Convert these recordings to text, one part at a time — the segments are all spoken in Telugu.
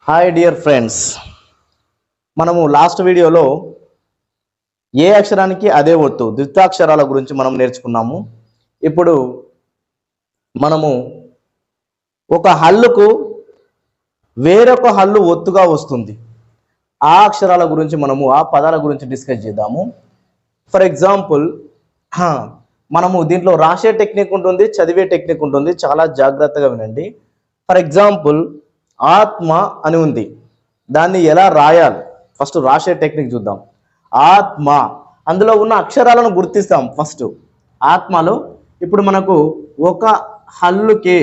హాయ్ డియర్ ఫ్రెండ్స్, మనము లాస్ట్ వీడియోలో ఏ అక్షరానికి అదే ఒత్తు ద్వితాక్షరాల గురించి మనం నేర్చుకున్నాము. ఇప్పుడు మనము ఒక హల్లుకు వేరొక హల్లు ఒత్తుగా వస్తుంది. ఆ అక్షరాల గురించి ఆ పదాల గురించి డిస్కస్ చేద్దాము. ఫర్ ఎగ్జాంపుల్, మనము దీంట్లో రాసే టెక్నిక్ ఉంటుంది, చదివే టెక్నిక్ ఉంటుంది. చాలా జాగ్రత్తగా వినండి. ఫర్ ఎగ్జాంపుల్, ఆత్మ అని ఉంది. దాన్ని ఎలా రాయాలి? ఫస్ట్ రాసే టెక్నిక్ చూద్దాం. ఆత్మ, అందులో ఉన్న అక్షరాలను గుర్తిస్తాం. ఫస్ట్ ఆత్మలో ఇప్పుడు మనకు ఒక హల్లుకి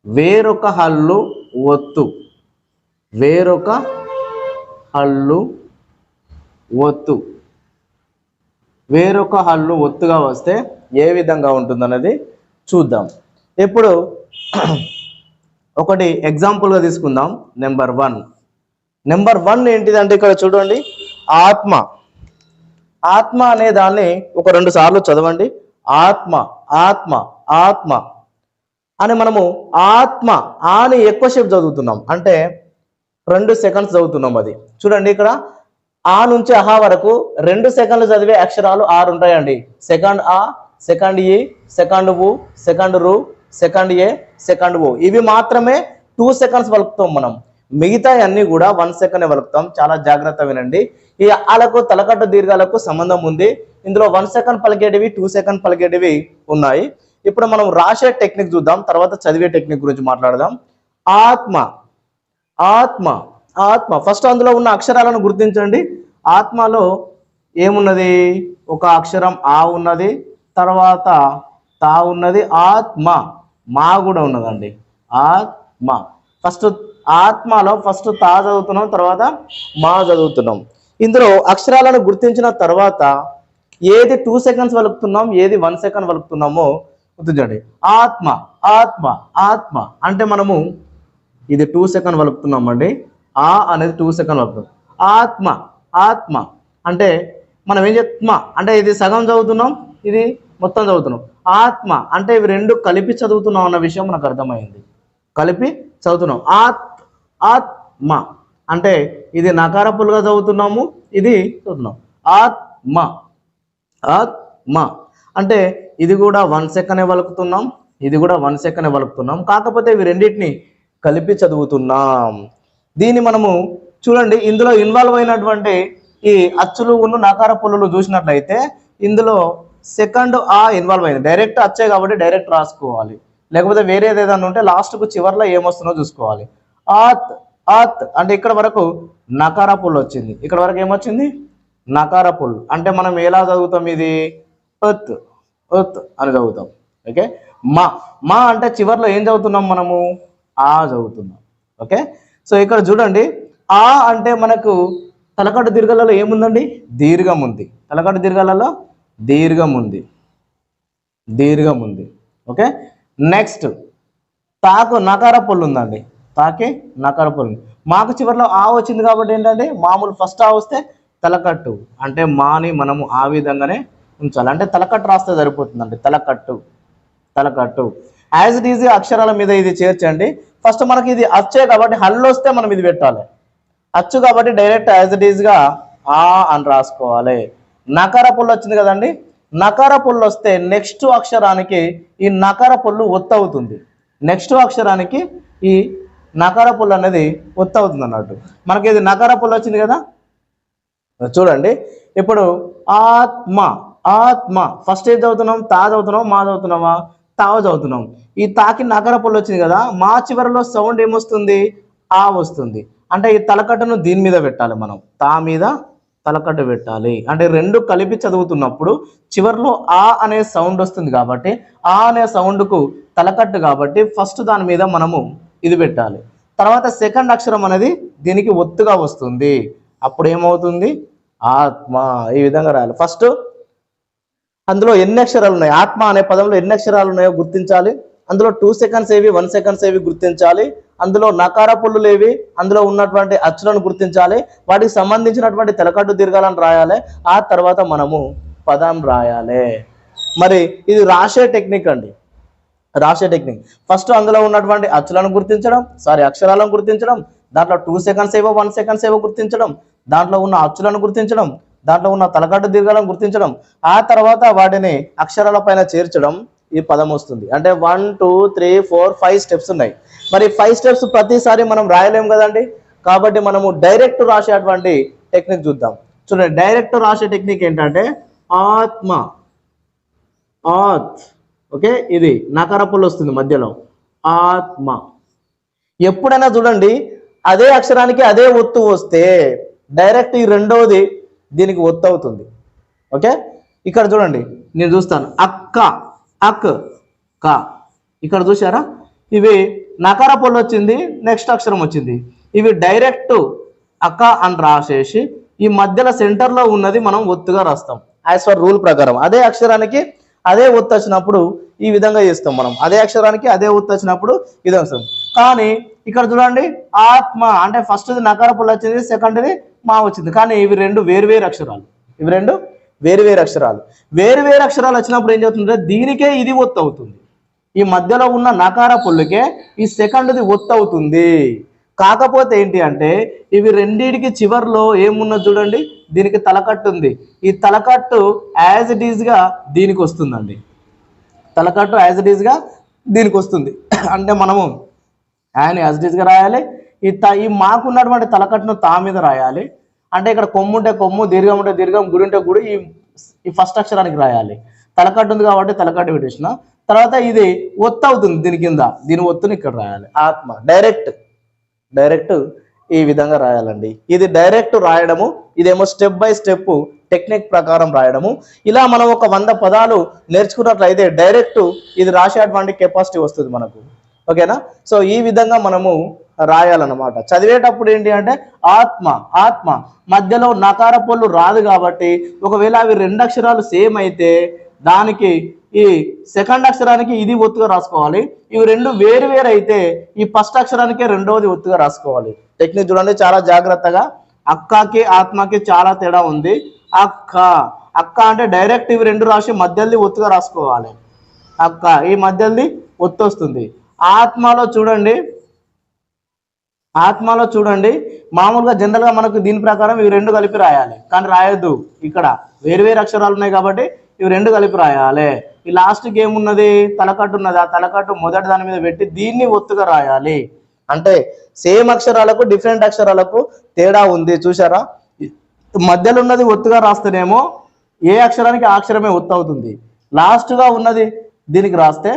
వేరొక హల్లు ఒత్తు, వేరొక హల్లు ఒత్తు, వేరొక హల్లు ఒత్తుగా వస్తే ఏ విధంగా ఉంటుందన్నది చూద్దాం. ఇప్పుడు ఒకటి ఎగ్జాంపుల్గా తీసుకుందాం. నెంబర్ వన్ ఏంటిదంటే, ఇక్కడ చూడండి, ఆత్మ. ఆత్మ అనే దాన్ని ఒక 2 సార్లు చదవండి. ఆత్మ ఆత్మ ఆత్మ అని మనము ఆత్మ అని ఎక్కువసేపు చదువుతున్నాం, అంటే 2 సెకండ్స్ చదువుతున్నాం. అది చూడండి, ఇక్కడ ఆ నుంచి అహా వరకు 2 సెకండ్లు చదివే అక్షరాలు 6 ఉంటాయండి. సెకండ్ ఆ, సెకండ్ ఈ, సెకండ్ ఊ, సెకండ్ రు, సెకండ్ ఏ, సెకండ్ ఓ. ఇవి మాత్రమే 2 సెకండ్స్ వలుకుతాం మనం. మిగతా అన్ని కూడా 1 సెకండ్ వలుకుతాం. చాలా జాగ్రత్త వినండి. ఈ ఆలకు తలకట్టు దీర్ఘాలకు సంబంధం ఉంది. ఇందులో 1 సెకండ్ పలికేటివి, 2 సెకండ్ పలికేటివి ఉన్నాయి. ఇప్పుడు మనం రాసే టెక్నిక్ చూద్దాం, తర్వాత చదివే టెక్నిక్ గురించి మాట్లాడదాం. ఆత్మ ఆత్మ ఆత్మ. ఫస్ట్ అందులో ఉన్న అక్షరాలను గుర్తించండి. ఆత్మలో ఏమున్నది? ఒక అక్షరం ఆ ఉన్నది, తర్వాత తా ఉన్నది, ఆత్మ మా కూడా ఉన్నదండి. ఆత్మ. ఫస్ట్ ఆత్మలో ఫస్ట్ తా చదువుతున్నాం, తర్వాత మా చదువుతున్నాం. ఇందులో అక్షరాలను గుర్తించిన తర్వాత ఏది 2 సెకండ్స్ వలుకుతున్నాం, ఏది 1 సెకండ్ వలుకుతున్నామో గుర్తించండి. ఆత్మ ఆత్మ ఆత్మ అంటే మనము ఇది 2 సెకండ్ వలుకుతున్నాం అండి. ఆ అనేది 2 సెకండ్ వలుకుతున్నాం. ఆత్మ ఆత్మ అంటే మనం ఏం చెప్తున్నా అంటే ఇది సగం చదువుతున్నాం, ఇది మొత్తం చదువుతున్నాం. ఆత్మ అంటే ఇవి 2 కలిపి చదువుతున్నాం అన్న విషయం మనకు అర్థమైంది. కలిపి చదువుతున్నాం. ఆత్మ అంటే ఇది నకారపులుగా చదువుతున్నాము, ఇది చదువుతున్నాం. ఆత్మ ఆత్మ అంటే ఇది కూడా 1 సెకండ్ వలుకుతున్నాం, ఇది కూడా 1 సెకండ్ వలుకుతున్నాం. కాకపోతే ఇవి రెండింటిని కలిపి చదువుతున్నాం. దీన్ని మనము చూడండి, ఇందులో ఇన్వాల్వ్ అయినటువంటి ఈ అచ్చులు ఉన్న నకార పుల్లులు చూసినట్లయితే ఇందులో సెకండ్ ఆ ఇన్వాల్వ్ అయింది. డైరెక్ట్ అచ్చే కాబట్టి డైరెక్ట్ రాసుకోవాలి, లేకపోతే వేరేది ఏదైనా ఉంటే లాస్ట్కు చివరిలో ఏమొస్తుందో చూసుకోవాలి. ఆత్ ఆత్ అంటే ఇక్కడ వరకు నకార పుల్లు వచ్చింది, ఇక్కడ వరకు ఏమొచ్చింది? నకార పుల్లు. అంటే మనం ఎలా చదువుతాం? ఇది ఒత్ ఒత్ అని చదువుతాం. ఓకే. మా మా అంటే చివరిలో ఏం చదువుతున్నాం మనము? ఆ చదువుతున్నాం. ఓకే. సో ఇక్కడ చూడండి, ఆ అంటే మనకు తలకట్టు దీర్ఘాలలో ఏముందండి? దీర్ఘం ఉంది. తలకట్టు దీర్ఘాలలో దీర్ఘం ఉంది, దీర్ఘం ఉంది. ఓకే. నెక్స్ట్ తాకు నకార పొల్లు ఉందండి. తాకి నకార పొల్లు. మాకు చివరిలో ఆ వచ్చింది కాబట్టి ఏంటంటే మామూలు ఫస్ట్ ఆ వస్తే తలకట్టు అంటే మాని మనము ఆ విధంగానే ఉంచాలి. అంటే తలకట్టు రాస్తే సరిపోతుందండి. తలకట్టు తలకట్టు యాజ్ ఇట్ ఈజీ అక్షరాల మీద ఇది చేర్చండి. ఫస్ట్ మనకి ఇది అచ్చే కాబట్టి హల్లు వస్తే మనం ఇది పెట్టాలి. అచ్చు కాబట్టి డైరెక్ట్ యాజ్ ఇట్ ఈజ్గా ఆ అని రాసుకోవాలి. నకార పొల్లు వచ్చింది కదండి. నకార పొల్లు వస్తే నెక్స్ట్ అక్షరానికి ఈ నకార పొల్లు ఒత్తు అవుతుంది. నెక్స్ట్ అక్షరానికి ఈ నకార పొల్లు అనేది ఒత్తు అవుతుంది అన్నట్టు. మనకి ఇది నకార పొల్లు వచ్చింది కదా. చూడండి, ఇప్పుడు ఆత్మ ఆత్మ ఫస్ట్ ఏం చదువుతున్నాం? తా చదువుతున్నాం, మా చదువుతున్నామా? తావ చదువుతున్నాం. ఈ తాకి నకార పొల్లు వచ్చింది కదా, మా చివరిలో సౌండ్ ఏమొస్తుంది? ఆ వస్తుంది. అంటే ఈ తలకట్టును దీని మీద పెట్టాలి మనం. తా మీద తలకట్టు పెట్టాలి. అంటే 2 కలిపి చదువుతున్నప్పుడు చివరిలో ఆ అనే సౌండ్ వస్తుంది కాబట్టి ఆ అనే సౌండ్కు తలకట్టు కాబట్టి ఫస్ట్ దాని మీద మనము ఇది పెట్టాలి. తర్వాత సెకండ్ అక్షరం అనేది దీనికి ఒత్తుగా వస్తుంది. అప్పుడు ఏమవుతుంది? ఆత్మ. ఈ విధంగా రాయాలి. ఫస్ట్ అందులో ఎన్ని అక్షరాలు ఉన్నాయి, ఆత్మ అనే పదంలో ఎన్ని అక్షరాలు ఉన్నాయో గుర్తించాలి. అందులో 2 సెకండ్స్ ఏవి, 1 సెకండ్స్ ఏవి గుర్తించాలి. అందులో నకార పుల్లులు ఏవి, అందులో ఉన్నటువంటి అచ్చులను గుర్తించాలి. వాటికి సంబంధించినటువంటి తెలకట్టు దీర్ఘాలను రాయాలి. ఆ తర్వాత మనము పదం రాయాలి. మరి ఇది రాసే టెక్నిక్ అండి. రాసే టెక్నిక్. ఫస్ట్ అందులో ఉన్నటువంటి అక్షరాలను గుర్తించడం, దాంట్లో 2 సెకండ్స్ ఏవో 1 సెకండ్స్ ఏవో గుర్తించడం, దాంట్లో ఉన్న అచ్చులను గుర్తించడం, దాంట్లో ఉన్న తలకట్టు దీర్ఘాలను గుర్తించడం, ఆ తర్వాత వాటిని అక్షరాల పైన చేర్చడం, ఈ పదం వస్తుంది. అంటే 1 2 3 4 5 స్టెప్స్ ఉన్నాయి. మరి 5 స్టెప్స్ ప్రతిసారి మనం రాయలేం కదండి. కాబట్టి మనము డైరెక్ట్ రాసేటువంటి టెక్నిక్ చూద్దాం. చూడండి, డైరెక్ట్ రాసే టెక్నిక్ ఏంటంటే ఆత్మ, ఓకే, ఇది నకార పుల్ల వస్తుంది మధ్యలో, ఆత్మ. ఎప్పుడైనా చూడండి అదే అక్షరానికి అదే ఒత్తు వస్తే డైరెక్ట్ ఈ రెండవది దీనికి ఒత్తు అవుతుంది. ఓకే, ఇక్కడ చూడండి, నేను చూస్తాను, అక్క, అక్, క. ఇక్కడ చూసారా, ఇవి నకార పుల్ల వచ్చింది, నెక్స్ట్ అక్షరం వచ్చింది. ఇవి డైరెక్ట్ అక్క అని రాసేసి ఈ మధ్యలో సెంటర్లో ఉన్నది మనం ఒత్తుగా రాస్తాం యాజ్ పర్ రూల్ ప్రకారం. అదే అక్షరానికి అదే ఒత్తు వచ్చినప్పుడు ఈ విధంగా చేస్తాం మనం. అదే అక్షరానికి అదే ఒత్తు వచ్చినప్పుడు ఇది వస్తాం. కానీ ఇక్కడ చూడండి, ఆత్మ అంటే ఫస్ట్ది నకార పుల్ల వచ్చింది, సెకండ్ది మా వచ్చింది. కానీ ఇవి రెండు వేరు అక్షరాలు. వేరు అక్షరాలు వచ్చినప్పుడు ఏం చేస్తుందంటే దీనికే ఇది ఒత్తు అవుతుంది. ఈ మధ్యలో ఉన్న నకార పుల్లకే ఈ సెకండ్ది ఒత్తు అవుతుంది. కాకపోతే ఏంటి అంటే ఇవి రెండింటికి చివర్లో ఏమున్నది చూడండి, దీనికి తలకట్టు ఉంది. ఈ తలకట్టు యాజ్ ఇట్ ఈజ్ గా దీనికి వస్తుందండి. తలకట్టు యాజ్ ఇట్ ఈజ్ గా దీనికి వస్తుంది. అంటే మనము ఆయన యాజ్ ఇట్ ఈజ్ గా రాయాలి. ఈ మాకున్నటువంటి తలకట్టును తా మీద రాయాలి. అంటే ఇక్కడ కొమ్ము ఉంటే కొమ్ము, దీర్ఘం ఉంటే దీర్ఘం, గుడి ఉంటే గుడి, ఈ ఫస్ట్ అక్షరానికి రాయాలి. తలకట్టు ఉంది కాబట్టి తలకట్టు పెట్టేసిన తర్వాత ఇది ఒత్తు అవుతుంది దీని కింద, దీని ఒత్తుని ఇక్కడ రాయాలి. ఆత్మ డైరెక్ట్ ఈ విధంగా రాయాలండి. ఇది డైరెక్ట్ రాయడము, ఇదేమో స్టెప్ బై స్టెప్ టెక్నిక్ ప్రకారం రాయడము. ఇలా మనం ఒక 100 పదాలు నేర్చుకున్నట్లయితే డైరెక్ట్ ఇది రాసేటువంటి కెపాసిటీ వస్తుంది మనకు. ఓకేనా? సో ఈ విధంగా మనము రాయాలన్నమాట. చదివేటప్పుడు ఏంటి అంటే ఆత్మ మధ్యలో నకార పొల్లు రాదు కాబట్టి ఒకవేళ అవి 2 అక్షరాలు సేమ్ అయితే దానికి ఈ సెకండ్ అక్షరానికి ఇది ఒత్తుగా రాసుకోవాలి. ఇవి రెండు వేరు అయితే ఈ ఫస్ట్ అక్షరానికే రెండవది ఒత్తుగా రాసుకోవాలి. టెక్నిక్ చూడండి చాలా జాగ్రత్తగా. అక్కకి ఆత్మకి చాలా తేడా ఉంది. అక్క అంటే డైరెక్ట్ ఇవి రెండు రాసి మధ్యది ఒత్తుగా రాసుకోవాలి. అక్క ఈ మధ్యది ఒత్తు వస్తుంది. ఆత్మలో చూడండి మామూలుగా జనరల్గా మనకు దీని ప్రకారం ఇవి రెండు కలిపి రాయాలి, కానీ రాయొద్దు. ఇక్కడ వేరు అక్షరాలు ఉన్నాయి కాబట్టి ఇవి రెండు కలిపి రాయాలి. ఈ లాస్ట్కి ఏమున్నది, తలకట్టు ఉన్నది. ఆ తలకట్టు మొదటి దాని మీద పెట్టి దీన్ని ఒత్తుగా రాయాలి. అంటే సేమ్ అక్షరాలకు డిఫరెంట్ అక్షరాలకు తేడా ఉంది చూసారా. మధ్యలో ఉన్నది ఒత్తుగా రాస్తేనేమో ఏ అక్షరానికి ఆ అక్షరమే ఒత్తు అవుతుంది. లాస్ట్గా ఉన్నది దీనికి రాస్తే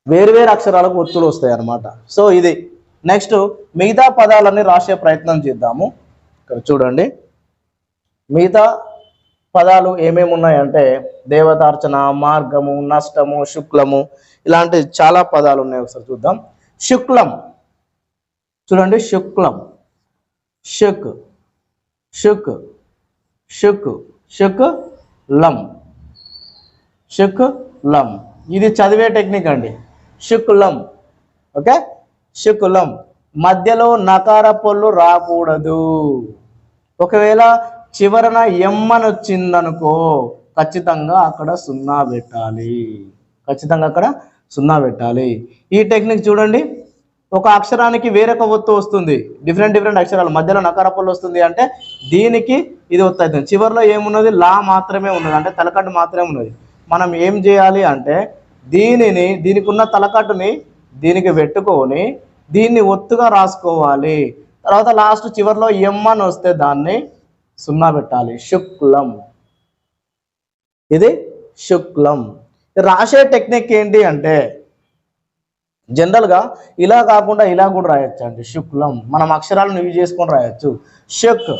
వేరు అక్షరాలకు ఒత్తులు వస్తాయి అన్నమాట. సో ఇది నెక్స్ట్ మిగతా పదాలన్నీ రాసే ప్రయత్నం చేద్దాము. ఇక్కడ చూడండి మిగతా పదాలు ఏమేమి ఉన్నాయంటే దేవతార్చన, మార్గము, నష్టము, శుక్లము, ఇలాంటి చాలా పదాలు ఉన్నాయి. ఒకసారి చూద్దాం. శుక్లం చూడండి, శుక్లం, శుక్లం ఇది చదివే టెక్నిక్ అండి. శుక్లం, ఓకే, శుక్లం మధ్యలో నకార పొల్లు రాకూడదు. ఒకవేళ చివరన ఎమ్మని వచ్చిందనుకో ఖచ్చితంగా అక్కడ సున్నా పెట్టాలి. ఈ టెక్నిక్ చూడండి, ఒక అక్షరానికి వేరొక ఒత్తు వస్తుంది, డిఫరెంట్ అక్షరాలు మధ్యలో నకార పొల్లు వస్తుంది అంటే దీనికి ఇది ఒత్తు అవుతుంది. చివరిలో ఏమున్నది, లా మాత్రమే ఉన్నది, అంటే తలకట్టు మాత్రమే ఉన్నది. మనం ఏం చేయాలి అంటే దీనికి ఉన్న తలకట్టుని దీనికి పెట్టుకొని దీన్ని ఒత్తుగా రాసుకోవాలి. తర్వాత లాస్ట్ చివరిలో ఎమ్మని వస్తే దాన్ని సున్నా పెట్టాలి. శుక్లం, ఇది శుక్లం. రాసే టెక్నిక్ ఏంటి అంటే జనరల్గా ఇలా కాకుండా ఇలా కూడా రాయొచ్చు అండి. శుక్లం మనం అక్షరాలను యూజ్ చేసుకొని రాయొచ్చు. షుక్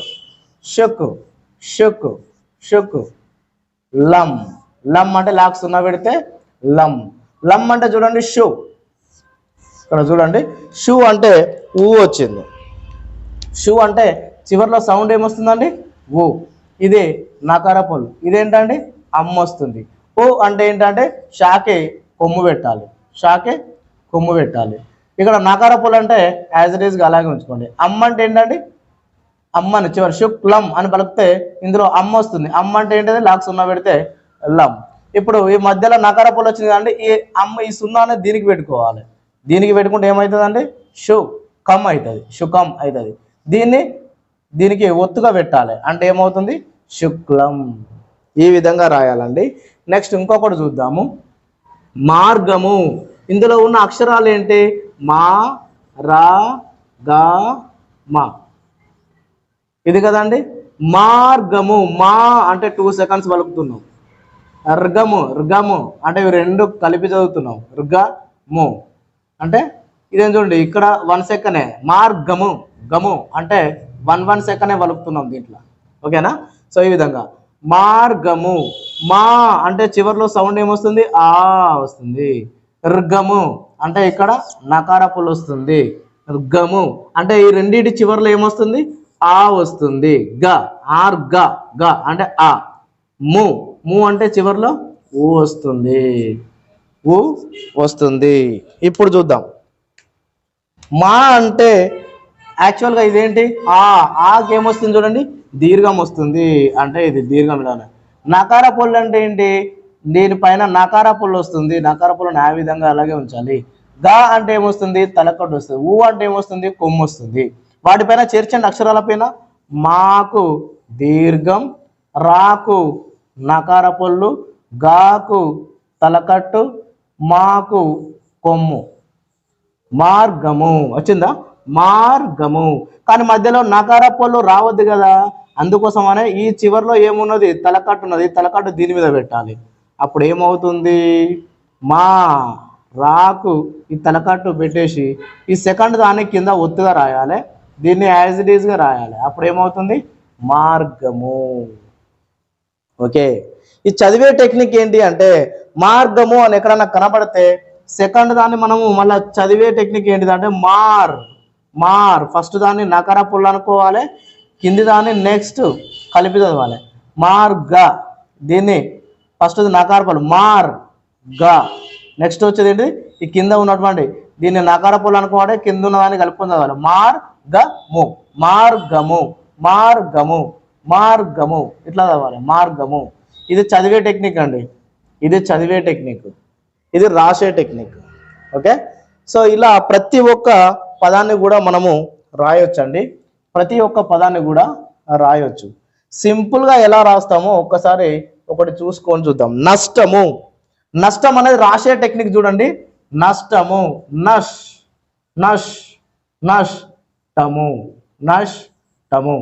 లం అంటే లాక్ సున్నా పెడితే లం అంటే చూడండి షూ. ఇక్కడ చూడండి షూ అంటే ఊ వచ్చింది. షూ అంటే చివరిలో సౌండ్ ఏమొస్తుందండి, ఊ. ఇది నకార పొల్లు, ఇదేంటండి అమ్మ వస్తుంది. ఓ అంటే ఏంటంటే షాకే కొమ్ము పెట్టాలి. ఇక్కడ నకార పొల్లు అంటే యాజ్ ఇట్ ఈస్గా అలాగే ఉంచుకోండి. అమ్మ అంటే ఏంటండి, అమ్మని చివరి శుక్లం అని పలికితే ఇందులో అమ్మ వస్తుంది. అమ్మ అంటే ఏంటంటే లాక్ సున్నా పెడితే లం. ఇప్పుడు ఈ మధ్యలో నకార పొల్లు వచ్చింది కదండి, ఈ సున్నా అనేది దీనికి పెట్టుకోవాలి. దీనికి పెట్టుకుంటే ఏమవుతుందండి, షు కమ్ అవుతుంది, శుకం అవుతుంది. దీనికి ఒత్తుగా పెట్టాలి అంటే ఏమవుతుంది, శుక్లం. ఈ విధంగా రాయాలండి. నెక్స్ట్ ఇంకొకటి చూద్దాము, మార్గము. ఇందులో ఉన్న అక్షరాలు ఏంటి, మా, రా, గా, మా. ఇది కదండి మార్గము. మా అంటే 2 seconds పలుకుతున్నాం. ర్గము అంటే ఇవి రెండు కలిపి చదువుతున్నాం. ర్గము అంటే ఇదేం చూడండి, ఇక్కడ 1 second. మార్గము గము అంటే 1 second పలుకుతున్నాం దీంట్లో. ఓకేనా? సో ఈ విధంగా మార్గము. మా అంటే చివరిలో సౌండ్ ఏమొస్తుంది, ఆ వస్తుంది. ర్గము అంటే ఇక్కడ నకార పొల్లు వస్తుంది. ర్గము అంటే ఈ రెండింటి చివరిలో ఏమొస్తుంది, ఆ వస్తుంది. గ ఆర్ గ అంటే ఆ. ము అంటే చివరిలో ఊ వస్తుంది. ఊ వస్తుంది. ఇప్పుడు చూద్దాం, మా అంటే యాక్చువల్గా ఇదేంటి, ఆకి ఏమొస్తుంది చూడండి, దీర్ఘం వస్తుంది. అంటే ఇది దీర్ఘం ఇలా. నకార పొల్లు అంటే ఏంటి, దీనిపైన నకార పొల్లు వస్తుంది. నకార పొల్లుని ఆ విధంగా అలాగే ఉంచాలి. గా అంటే ఏమొస్తుంది, తలకట్టు వస్తుంది. ఊ అంటే ఏమొస్తుంది, కొమ్ము వస్తుంది. వాటిపైన చేర్చండి అక్షరాల పైన. మాకు దీర్ఘం, రాకు నకార పొల్లు, గాకు తలకట్టు, మాకు కొమ్ము. మార్గము వచ్చిందా, మార్గము. కానీ మధ్యలో నకార పొల్లు రావద్దు కదా, అందుకోసమనే ఈ చివరిలో ఏమున్నది, తలకట్టు ఉన్నది. తలకట్టు దీని మీద పెట్టాలి. అప్పుడు ఏమవుతుంది, మా రాకు ఈ తలకట్టు పెట్టేసి ఈ సెకండ్ దాని కింద ఒత్తుగా రాయాలి. దీన్ని యాజ్ ఇట్ ఈజ్గా రాయాలి. అప్పుడు ఏమవుతుంది, మార్గము. ఓకే, ఈ చదివే టెక్నిక్ ఏంటి అంటే, మార్గము అని ఎక్కడన్నా కనబడితే సెకండ్ దాన్ని మనము మళ్ళీ చదివే టెక్నిక్ ఏంటిదంటే మార్ ఫస్ట్ దాన్ని నకార పొల్లు అనుకోవాలి, కింది దాన్ని నెక్స్ట్ కలిపి చదవాలి. మార్గ దీన్ని ఫస్ట్ నకార పొల్లు మార్ గా, నెక్స్ట్ వచ్చేది ఏంటి, ఈ కింద ఉన్నటువంటి దీన్ని నకార పొల్లు అనుకోవాలి, కింద ఉన్న దాన్ని కలుపుకొని చదవాలి. మార్గము మార్గము మార్గము మార్గము ఇట్లా చదవాలి, మార్గము. ఇది చదివే టెక్నిక్ అండి, ఇది చదివే టెక్నిక్, ఇది రాసే టెక్నిక్. ఓకే, సో ఇలా ప్రతి ఒక్క పదాన్ని కూడా మనము రాయొచ్చండి. ప్రతి ఒక్క పదాన్ని కూడా రాయొచ్చు. సింపుల్గా ఎలా రాస్తామో ఒక్కసారి ఒకటి చూసుకొని చూద్దాం. నష్టము. నష్టం అనేది రాసే టెక్నిక్ చూడండి. నష్టము, నష్ నష్ నష్టము నష్టము.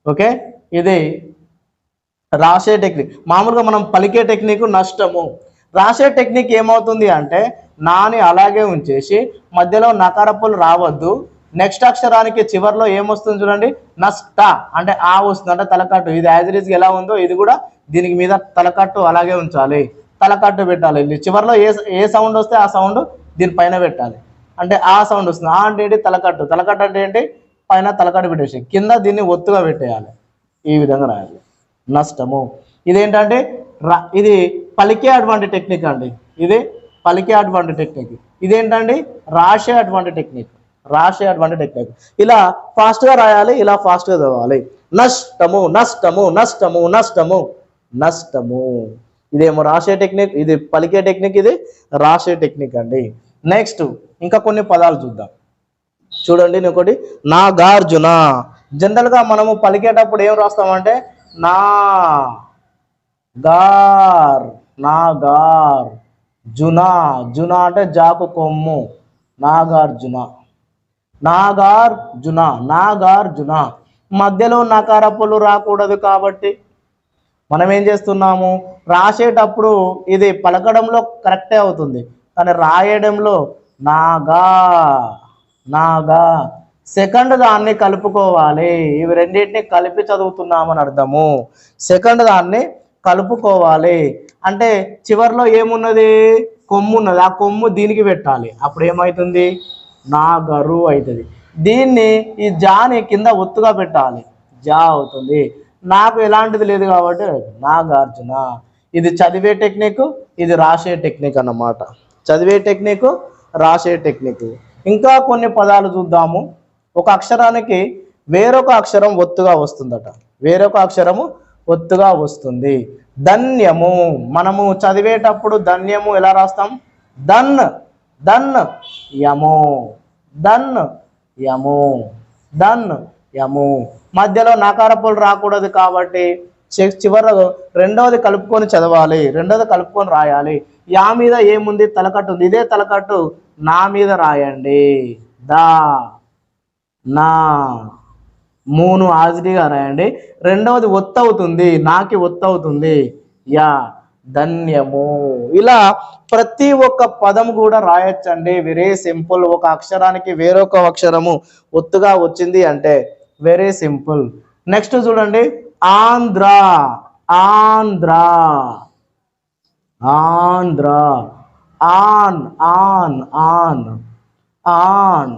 ఓకే, ఇది రాసే టెక్నిక్. మామూలుగా మనం పలికే టెక్నిక్ నష్టము. రాసే టెక్నిక్ ఏమవుతుంది అంటే, నాని అలాగే ఉంచేసి మధ్యలో నకార పొల్లు రావద్దు. నెక్స్ట్ అక్షరానికి చివరిలో ఏమొస్తుంది చూడండి, నష్ట అంటే ఆ వస్తుంది, అంటే తలకట్టు. ఇది యాజ్ ఇట్ ఈజ్ ఎలా ఉందో ఇది కూడా దీనికి మీద తలకట్టు అలాగే ఉంచాలి, తలకట్టు పెట్టాలి. చివరిలో ఏ సౌండ్ వస్తే ఆ సౌండ్ దీనిపైన పెట్టాలి. అంటే ఆ సౌండ్ వస్తుంది. ఆ అంటే ఏంటి, తలకట్టు. తలకట్టు అంటే ఏంటి, పైన తలకట్టు పెట్టేసి కింద దీన్ని ఒత్తుగా పెట్టేయాలి. ఈ విధంగా రాయాలి. నష్టము. ఇదేంటంటే ఇది పలికే అటువంటి టెక్నిక్ అండి. ఇది పలికే అటువంటి టెక్నిక్. ఇదేంటండి, రాసే అటువంటి టెక్నిక్. రాసే అటువంటి టెక్నిక్. ఇలా ఫాస్ట్గా రాయాలి, ఇలా ఫాస్ట్గా చదవాలి. నష్టము నష్టము నష్టము నష్టము నష్టము. ఇదేమో రాసే టెక్నిక్, ఇది పలికే టెక్నిక్, ఇది రాసే టెక్నిక్ అండి. నెక్స్ట్ ఇంకా కొన్ని పదాలు చూద్దాం. చూడండి, ఒకటి నాగార్జున. జనరల్గా మనము పలికేటప్పుడు ఏం రాస్తామంటే నా గార్ జున. జున అంటే జాకు కొమ్ము. నాగార్జున నాగార్జున నాగార్జున. మధ్యలో నకార పొల్లు రాకూడదు కాబట్టి మనం ఏం చేస్తున్నాము, రాసేటప్పుడు ఇది పలకడంలో కరెక్టే అవుతుంది, కానీ రాయడంలో నాగా నాగా సెకండ్ దాన్ని కలుపుకోవాలి. ఇవి రెండింటిని కలిపి చదువుతున్నామని అర్థము. సెకండ్ దాన్ని కలుపుకోవాలి అంటే చివరిలో ఏమున్నది, కొమ్ము ఉన్నది. ఆ కొమ్ము దీనికి పెట్టాలి. అప్పుడు ఏమవుతుంది, నాగరు అవుతుంది. దీన్ని ఈ జాని కింద ఒత్తుగా పెట్టాలి, జా అవుతుంది. నాకు ఎలాంటిది లేదు కాబట్టి నాగార్జున. ఇది చదివే టెక్నిక్, ఇది రాసే టెక్నిక్ అన్నమాట. చదివే టెక్నిక్, రాసే టెక్నిక్. ఇంకా కొన్ని పదాలు చూద్దాము. ఒక అక్షరానికి వేరొక అక్షరం ఒత్తుగా వస్తుందట. వేరొక అక్షరము ఒత్తుగా వస్తుంది. ధన్యము. మనము చదివేటప్పుడు ధన్యము ఎలా రాస్తాం? దన్ దన్ యము, దన్ యము, దన్ యము. మధ్యలో నకారపులు రాకూడదు కాబట్టి చివర రెండవది కలుపుకొని చదవాలి, రెండవది కలుపుకొని రాయాలి. యా మీద ఏముంది? తలకట్టు ఉంది. ఇదే తలకట్టు నా మీద రాయండి. దా నా మూను ఆజిడిగా రాయండి. రెండవది ఒత్తవుతుంది, నాకి ఒత్తవుతుంది. యా ధన్యము. ఇలా ప్రతి ఒక్క పదం కూడా రాయొచ్చండి. Very simple. ఒక అక్షరానికి వేరొక అక్షరము ఒత్తుగా వచ్చింది అంటే వెరీ సింపుల్. నెక్స్ట్ చూడండి, ఆంధ్ర. ఆంధ్ర, ఆంధ్ర, ఆన్ ఆన్ ఆన్, ఆన్,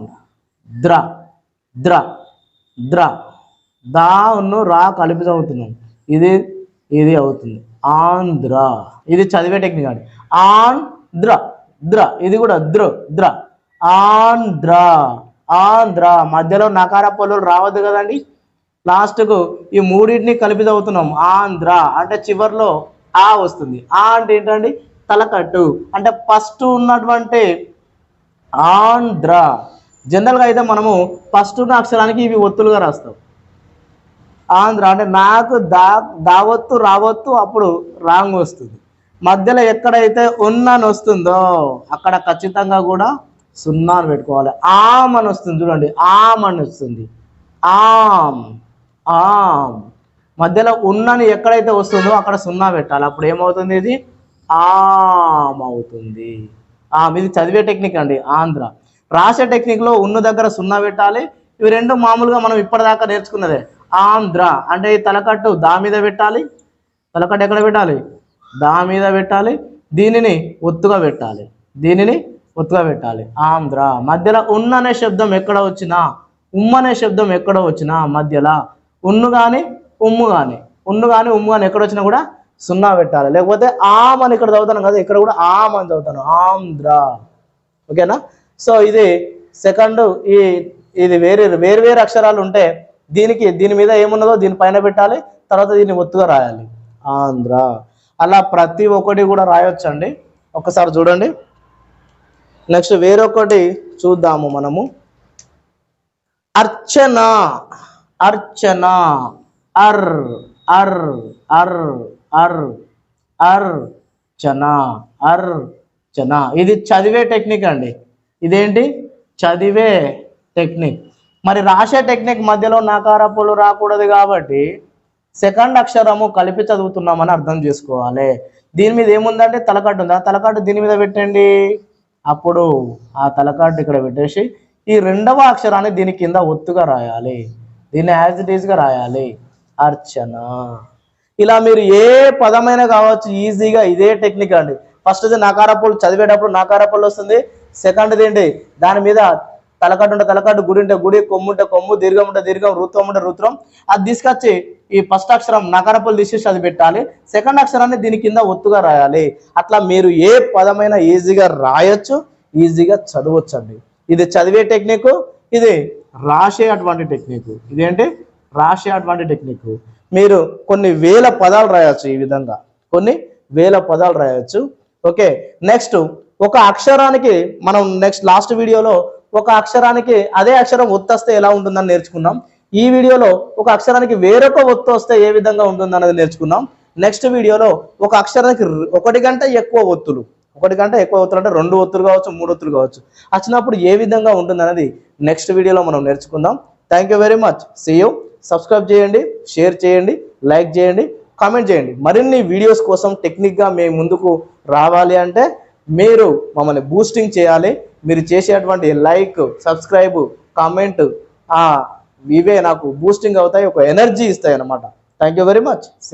ద్ర ద్ర ద్ర, దా ఉన్ను రా కలిపి చదువుతున్నాం. ఇది ఇది అవుతుంది ఆంధ్ర. ఇది చదివే టెక్నిక్ అండి. ఆంధ్ర ద్ర, ఇది కూడా ద్ర ద్ర, ఆంధ్ర ఆంధ్ర. మధ్యలో నకార పలులు రావద్దు కదండి. లాస్ట్కు ఈ మూడింటిని కలిపి చదువుతున్నాం. ఆంధ్ర అంటే చివర్లో ఆ వస్తుంది. ఆ అంటే ఏంటండి? తలకట్టు. అంటే ఫస్ట్ ఉన్నటువంటి ఆంధ్ర. జనరల్గా అయితే మనము ఫస్ట్ ఉన్న అక్షరానికి ఇవి ఒత్తులుగా రాస్తాం. ఆంధ్ర అంటే నాకు దావత్తు రావత్తు, అప్పుడు రాంగ్ వస్తుంది. మధ్యలో ఎక్కడైతే ఉన్నని వస్తుందో అక్కడ ఖచ్చితంగా కూడా సున్నాను పెట్టుకోవాలి. ఆమ్ అని వస్తుంది చూడండి, ఆమ్ అని వస్తుంది. ఆమ్ ఆమ్. మధ్యలో ఉన్నని ఎక్కడైతే వస్తుందో అక్కడ సున్నా పెట్టాలి. అప్పుడు ఏమవుతుంది? ఇది ఆమ్ అవుతుంది. ఇది చదివే టెక్నిక్ అండి ఆంధ్ర. రాసే టెక్నిక్లో ఉన్న దగ్గర సున్నా పెట్టాలి. ఇవి రెండు మామూలుగా మనం ఇప్పటిదాకా నేర్చుకున్నదే. ఆంధ్ర అంటే ఈ తలకట్టు దా మీద పెట్టాలి. తలకట్టు ఎక్కడ పెట్టాలి? దా మీద పెట్టాలి. దీనిని ఒత్తుగా పెట్టాలి, దీనిని ఒత్తుగా పెట్టాలి. ఆంధ్ర. మధ్యలో ఉన్న అనే శబ్దం ఎక్కడ వచ్చినా, ఉమ్మ అనే శబ్దం ఎక్కడ వచ్చినా మధ్యలో ఉన్ను కానీ ఉమ్ము కానీ, ఉన్ను కానీ ఉమ్ము కానీ ఎక్కడ వచ్చినా కూడా సున్నా పెట్టాలి. లేకపోతే ఆమ్ అని ఇక్కడ చదువుతాను కదా, ఇక్కడ కూడా ఆమ్ అని చదువుతాను. ఆంధ్ర. ఓకేనా? సో ఇది సెకండ్. ఇది వేరు అక్షరాలు ఉంటే దీని మీద ఏమున్నదో దీనిపైన పెట్టాలి, తర్వాత దీన్ని ఒత్తుగా రాయాలి. ఆంధ్ర. అలా ప్రతి ఒక్కటి కూడా రాయొచ్చండి. ఒక్కసారి చూడండి. నెక్స్ట్ వేరొకటి చూద్దాము మనము. అర్చన. అర్చన. అర్ అర్ అర్ అర్ అర్చన. అర్చన. ఇది చదివే టెక్నిక్ అండి. ఇదేంటి? చదివే టెక్నిక్. మరి రాసే టెక్నిక్ మధ్యలో నకారపులు రాకూడదు కాబట్టి సెకండ్ అక్షరము కలిపి చదువుతున్నామని అర్థం చేసుకోవాలి. దీని మీద ఏముందంటే తలకట్టు ఉంది. ఆ తలకట్టు దీని మీద పెట్టండి. అప్పుడు ఆ తలకట్టు ఇక్కడ పెట్టేసి ఈ రెండవ అక్షరాన్ని దీని కింద ఒత్తుగా రాయాలి, దీన్ని యాజ్ ఇట్ ఈస్గా రాయాలి. అర్చన. ఇలా మీరు ఏ పదమైనా కావచ్చు, ఈజీగా ఇదే టెక్నిక్ అండి. ఫస్ట్ది నకారపులు చదివేటప్పుడు నకారపులు వస్తుంది. సెకండ్ది ఏంటి? దాని మీద తలకట్టు ఉంటే తలకట్టు, గుడి ఉంటే గుడి, కొమ్ము ఉంటే కొమ్ము, దీర్ఘం ఉంటే దీర్ఘం, రుత్వం ఉంటే రుత్వం. అది తీసుకొచ్చి ఈ ఫస్ట్ అక్షరం నకారపులు తీసేసి అది పెట్టాలి. సెకండ్ అక్షరాన్ని దీని కింద ఒత్తుగా రాయాలి. అట్లా మీరు ఏ పదమైనా ఈజీగా రాయొచ్చు, ఈజీగా చదవచ్చండి. ఇది చదివే టెక్నిక్, ఇది రాసే అటువంటి టెక్నిక్. ఇదేంటి? రాసే అటువంటి టెక్నిక్. మీరు కొన్ని వేల పదాలు రాయొచ్చు. ఈ విధంగా కొన్ని వేల పదాలు రాయొచ్చు. ఓకే. నెక్స్ట్ ఒక అక్షరానికి మనం లాస్ట్ వీడియోలో ఒక అక్షరానికి అదే అక్షరం ఒత్తు వస్తే ఎలా ఉంటుందని నేర్చుకున్నాం. ఈ వీడియోలో ఒక అక్షరానికి వేరొక ఒత్తు వస్తే ఏ విధంగా ఉంటుంది అనేది నేర్చుకున్నాం. నెక్స్ట్ వీడియోలో ఒక అక్షరానికి ఒకటి కంటే ఎక్కువ ఒత్తులు అంటే 2 ఒత్తులు కావచ్చు, 3 ఒత్తులు కావచ్చు వచ్చినప్పుడు ఏ విధంగా ఉంటుంది అనేది నెక్స్ట్ వీడియోలో మనం నేర్చుకుందాం. Thank you very much. See you. Subscribe చేయండి, షేర్ చేయండి, లైక్ చేయండి, కామెంట్ చేయండి. మరిన్ని వీడియోస్ కోసం టెక్నిక్గా మేము ముందుకు రావాలి అంటే మీరు మమ్మల్ని బూస్టింగ్ చేయాలి. మీరు చేసేటువంటి లైక్, సబ్స్క్రైబ్, కామెంట్ ఇవే నాకు బూస్టింగ్ అవుతాయి, ఒక ఎనర్జీ ఇస్తాయి అన్నమాట. Thank you very much. See you.